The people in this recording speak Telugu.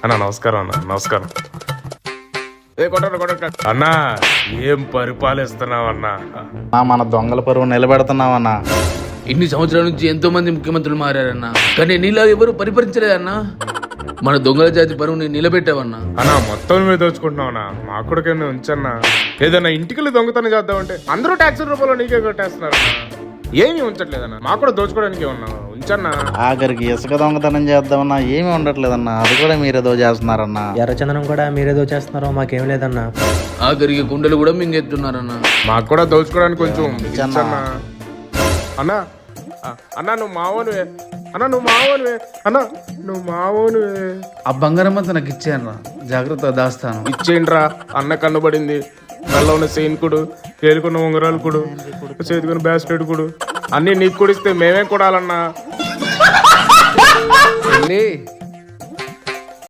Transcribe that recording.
అన్నా నమస్కారం అన్న, నమస్కారం. అన్నా ఏం పరిపాలిస్తున్నావు అన్నా? మన దొంగల పరువు నిలబెడుతున్నావన్నా. ఇన్ని సంవత్సరాల నుంచి ఎంతో మంది ముఖ్యమంత్రులు మారారన్నా, కానీ నీలా ఎవరు పరిపాలించలేదన్నా. మన దొంగల జాతి పరువుని నిలబెట్టావన్నా. అన్నా మొత్తం మీద దోచుకుంటున్నావన్నా, మా కొడుకన్నా ఉంచన్నా. ఏదన్నా ఇంటికి దొంగతనం చేద్దామంటే అందరూ ట్యాక్సీ రూపంలో నీకే కట్టేస్తున్నారు. ఏమి ఉంచట్లేదన్నా, మాకు కూడా దోచుకోవడానికి ఏమన్నా ఉంచన్నా. ఆఖరికి ఇసుక దొంగతనం చేద్దామన్నా ఏమీ ఉండట్లేదన్నా, అది కూడా మీరేదో చేస్తున్నారన్నా. ఎర్రచందనం కూడా మీరేదో చేస్తున్నారో మాకేం లేదన్నా. ఆఖరికి గుండెలు కూడా మింగెత్తున్నారన్నా. మాకు కూడా దోచుకోవడానికి కొంచెం ఉంచన్నా. ఉంచన్నా. అన్నా అన్నా నువ్వు మావోనువే, అన్నా నువ్వు మావోనువే, అన్నా నువ్వు మావోనువే. ఆ బంగారం అంతా నాకు ఇచ్చాను, జాగ్రత్త దాస్తాను. ఇచ్చేయండిరా, అన్న కన్నుబడింది. మెల్ల ఉన్న సైనికుడు, ఏలుకున్న ఉంగరాలు కుడు, చేతికున్న బ్యాస్లెట్ కుడు, అన్ని నీకు కుడిస్తే మేమేం కొడాలన్నా.